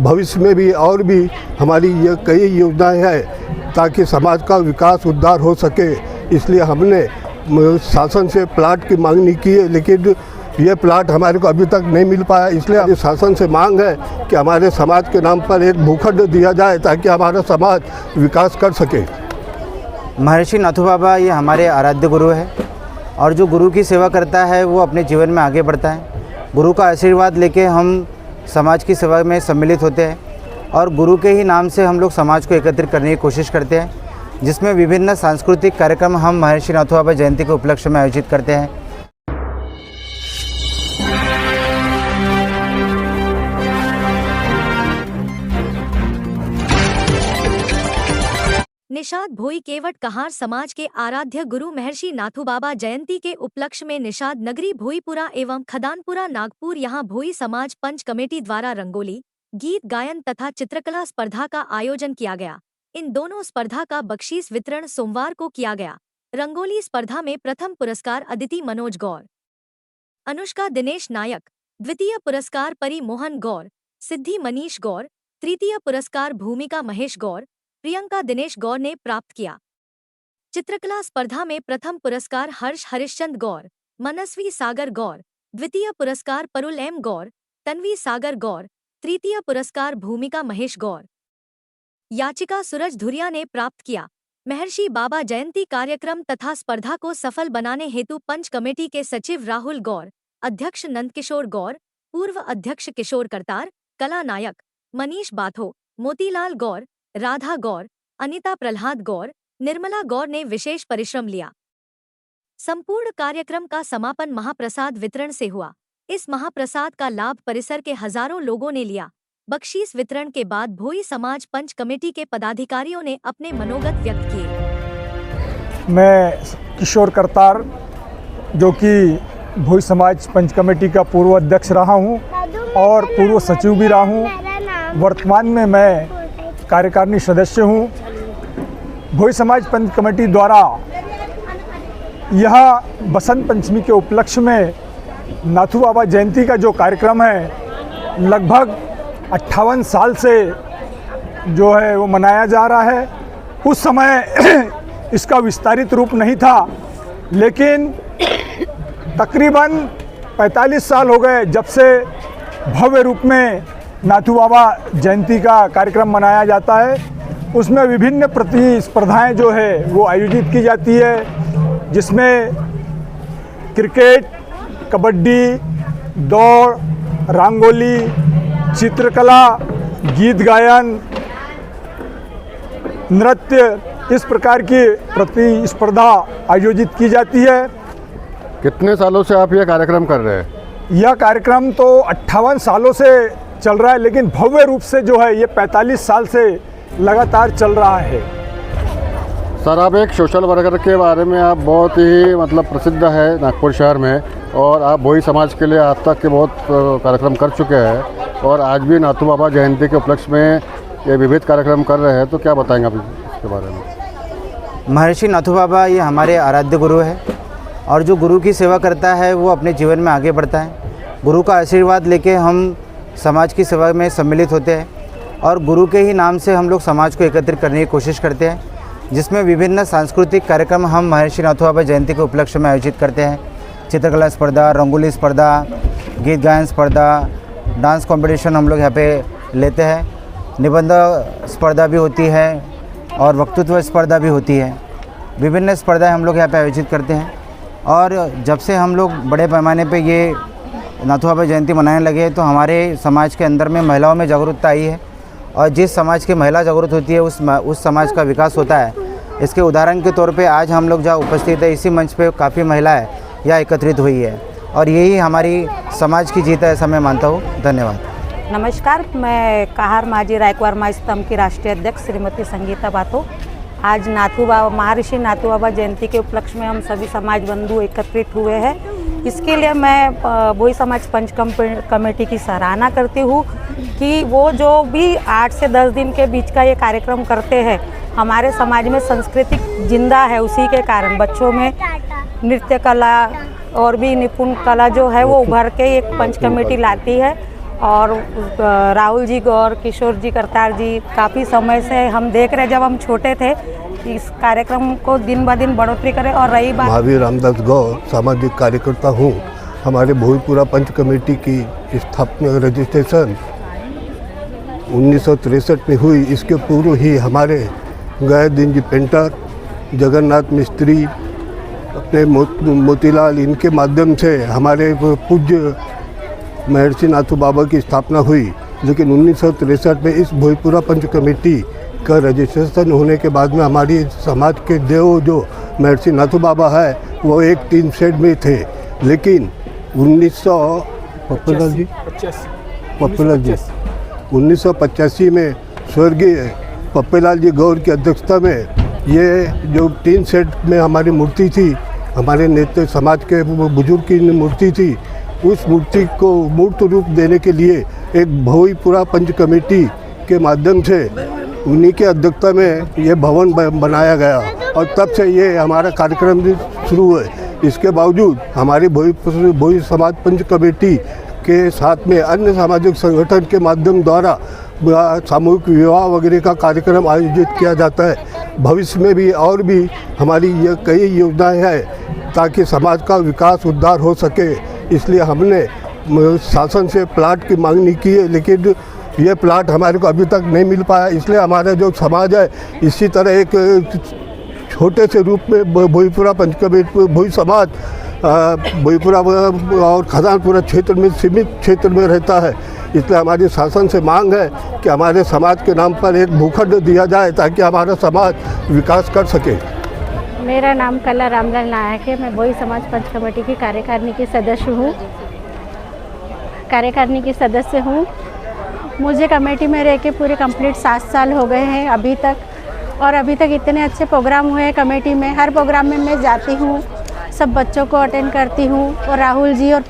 भविष्य में भी और भी हमारी ये कई योजनाएं हैं ताकि समाज का विकास उद्धार हो सके। इसलिए हमने शासन से प्लाट की मांगनी की है, लेकिन ये प्लाट हमारे को अभी तक नहीं मिल पाया। इसलिए शासन से मांग है कि हमारे समाज के नाम पर एक भूखंड दिया जाए ताकि हमारा समाज विकास कर सके। महर्षि नाथू बाबा ये हमारे आराध्य गुरु है और जो गुरु की सेवा करता है वो अपने जीवन में आगे बढ़ता है। गुरु का आशीर्वाद लेके हम समाज की सेवा में सम्मिलित होते हैं और गुरु के ही नाम से हम लोग समाज को एकत्रित करने की कोशिश करते हैं, जिसमें विभिन्न सांस्कृतिक कार्यक्रम हम महर्षि नाथू बाबा जयंती के उपलक्ष्य में आयोजित करते हैं। निषाद भोई केवट कहार समाज के आराध्य गुरु महर्षि नाथू बाबा जयंती के उपलक्ष्य में निषाद नगरी भोईपुरा एवं खदानपुरा नागपुर यहां भोई समाज पंच कमेटी द्वारा रंगोली, गीत गायन तथा चित्रकला स्पर्धा का आयोजन किया गया। इन दोनों स्पर्धा का बख्शीश वितरण सोमवार को किया गया। रंगोली स्पर्धा में प्रथम पुरस्कार अदिति मनोज गौर, अनुष्का दिनेश नायक, द्वितीय पुरस्कार परी मोहन गौर, सिद्धि मनीष गौर, तृतीय पुरस्कार भूमिका महेश गौर, प्रियंका दिनेश गौर ने प्राप्त किया। चित्रकला स्पर्धा में प्रथम पुरस्कार हर्ष हरिश्चंद गौर, मनस्वी सागर गौर, द्वितीय पुरस्कार परुल एम गौर, तन्वी सागर गौर, तृतीय पुरस्कार भूमिका महेश गौर, याचिका सूरज धुरिया ने प्राप्त किया। महर्षि बाबा जयंती कार्यक्रम तथा स्पर्धा को सफल बनाने हेतु पंच कमेटी के सचिव राहुल गौर, अध्यक्ष नंदकिशोर गौर, पूर्व अध्यक्ष किशोर करतार, कला नायक, मनीष बाथो, मोतीलाल गौर, राधा गौर, अनिता प्रहलाद गौर, निर्मला गौर ने विशेष परिश्रम लिया। संपूर्ण कार्यक्रम का समापन महाप्रसाद वितरण से हुआ। इस महाप्रसाद का लाभ परिसर के हजारों लोगों ने लिया। बख्शीश वितरण के बाद भोई समाज पंच कमेटी के पदाधिकारियों ने अपने मनोगत व्यक्त किए। मैं किशोर करतार, जो कि भोई समाज पंच कमेटी का पूर्व अध्यक्ष रहा हूं और पूर्व सचिव भी रहा हूं। वर्तमान में मैं कार्यकारिणी सदस्य हूँ। भोई समाज पंच कमेटी द्वारा यह बसंत पंचमी के उपलक्ष्य में नाथू बाबा जयंती का जो कार्यक्रम है लगभग 58 साल से जो है वो मनाया जा रहा है। उस समय इसका विस्तारित रूप नहीं था, लेकिन तकरीबन 45 साल हो गए जब से भव्य रूप में नाथू बाबा जयंती का कार्यक्रम मनाया जाता है। उसमें विभिन्न प्रतिस्पर्धाएं जो है वो आयोजित की जाती है, जिसमें क्रिकेट, कबड्डी, दौड़, रंगोली, चित्रकला, गीत गायन, नृत्य, इस प्रकार की प्रतिस्पर्धा आयोजित की जाती है। कितने सालों से आप यह कार्यक्रम कर रहे हैं? यह कार्यक्रम तो 58 सालों से चल रहा है, लेकिन भव्य रूप से जो है ये 45 साल से लगातार चल रहा है। सर, आप एक सोशल वर्कर के बारे में आप बहुत ही प्रसिद्ध है नागपुर शहर में, और आप भोई समाज के लिए आज तक के बहुत कार्यक्रम कर चुके हैं और आज भी नाथू बाबा जयंती के उपलक्ष्य में ये विविध कार्यक्रम कर रहे हैं, तो क्या बताएंगे आप इसके बारे में? महर्षि नाथू बाबा ये हमारे आराध्य गुरु है और जो गुरु की सेवा करता है वो अपने जीवन में आगे बढ़ता है। गुरु का आशीर्वाद लेके हम समाज की सेवा में सम्मिलित होते हैं और गुरु के ही नाम से हम लोग समाज को एकत्रित करने की कोशिश करते हैं, जिसमें विभिन्न सांस्कृतिक कार्यक्रम हम महर्षि नाथू बाबा जयंती के उपलक्ष्य में आयोजित करते हैं। चित्रकला स्पर्धा, रंगोली स्पर्धा, गीत गायन स्पर्धा, डांस कंपटीशन हम लोग यहाँ पे लेते हैं। निबंध स्पर्धा भी होती है और वक्तृत्व स्पर्धा भी होती है। विभिन्न स्पर्धाएं हम लोग यहाँ पे आयोजित करते हैं और जब से हम लोग बड़े पैमाने पे ये नाथू बाबा जयंती मनाने लगे तो हमारे समाज के अंदर में महिलाओं में जागरूकता आई है और जिस समाज की महिला जागरूक होती है उस समाज का विकास होता है। इसके उदाहरण के तौर पे आज हम लोग जहाँ उपस्थित है इसी मंच पे काफ़ी महिलाएं यहाँ एकत्रित हुई है और यही हमारी समाज की जीत है, ऐसा मैं मानता हूँ। धन्यवाद। नमस्कार, मैं कहार माझी रायकवार माई स्तंभ की राष्ट्रीय अध्यक्ष श्रीमती संगीता बाथो। आज महर्षि नाथू बाबा जयंती के उपलक्ष्य में हम सभी समाज बंधु एकत्रित हुए हैं। इसके लिए मैं भोई समाज पंच कमेटी की सराहना करती हूँ कि वो जो भी 8 से 10 दिन के बीच का ये कार्यक्रम करते हैं, हमारे समाज में संस्कृति जिंदा है। उसी के कारण बच्चों में नृत्य कला और भी निपुण कला जो है वो उभर के एक पंच कमेटी लाती है और राहुल जी गौर, किशोर जी करतार जी, काफ़ी समय से हम देख रहे, जब हम छोटे थे इस कार्यक्रम को दिन ब दिन बढ़ोतरी करें। और रही बात, महावीर रामदास गौर सामाजिक कार्यकर्ता हूँ। हमारे भोईपुरा पंच कमेटी की स्थापना रजिस्ट्रेशन 1963 में हुई। इसके पूर्व ही हमारे गैदीन जी पेंटर, जगन्नाथ मिस्त्री, अपने मोतीलाल, इनके माध्यम से हमारे पूज्य महर्षि नाथू बाबा की स्थापना हुई। लेकिन 1963 में इस भोईपुरा पंच कमेटी का रजिस्ट्रेशन होने के बाद में हमारी समाज के देव जो महर्षि नाथू बाबा है वो एक टीन शेड में थे। लेकिन 1985 में स्वर्गीय पप्पेलाल जी गौर की अध्यक्षता में ये जो टीन शेड में हमारी मूर्ति थी, हमारे नेता समाज के बुजुर्ग की मूर्ति थी, उस मूर्ति को मूर्त रूप देने के लिए एक भोईपुरा पंच कमेटी के माध्यम से उन्हीं के अध्यक्षता में ये भवन बनाया गया और तब से ये हमारा कार्यक्रम भी शुरू हुए। इसके बावजूद हमारी भोई समाज पंच कमेटी के साथ में अन्य सामाजिक संगठन के माध्यम द्वारा सामूहिक विवाह वगैरह का कार्यक्रम आयोजित किया जाता है। भविष्य में भी और भी हमारी ये कई योजनाएं हैं ताकि समाज का विकास उद्धार हो सके। इसलिए हमने शासन से प्लाट की मांगनी की है, लेकिन ये प्लाट हमारे को अभी तक नहीं मिल पाया। इसलिए हमारा जो समाज है इसी तरह एक छोटे से रूप में भोईपुरा पंच कमेटी भोई समाज भोईपुरा और खदानपुरा क्षेत्र में सीमित क्षेत्र में रहता है। इसलिए हमारी शासन से मांग है कि हमारे समाज के नाम पर एक भूखंड दिया जाए ताकि हमारा समाज विकास कर सके। मेरा नाम कला रामलाल नायक है। मैं भोई समाज पंच कमेटी की कार्यकारिणी की सदस्य हूँ। मुझे कमेटी में रह के पूरे कंप्लीट 7 साल हो गए हैं अभी तक, और अभी तक इतने अच्छे प्रोग्राम हुए हैं कमेटी में। हर प्रोग्राम में मैं जाती हूँ, सब बच्चों को अटेंड करती हूँ। और राहुल जी और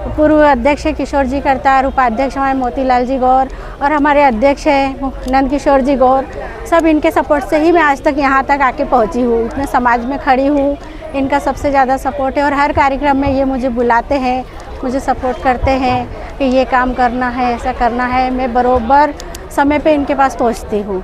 पूर्व अध्यक्ष किशोर जी करतार, उपाध्यक्ष हमारे मोतीलाल जी गौर और हमारे अध्यक्ष हैं नंद किशोर जी गौर, सब इनके सपोर्ट से ही मैं आज तक यहाँ तक आके पहुँची हूँ। इतने समाज में खड़ी हूँ, इनका सबसे ज़्यादा सपोर्ट है। और हर कार्यक्रम में ये मुझे बुलाते हैं, मुझे सपोर्ट करते हैं कि ये काम करना है, ऐसा करना है। मैं बरोबर समय पे इनके पास पहुँचती हूँ।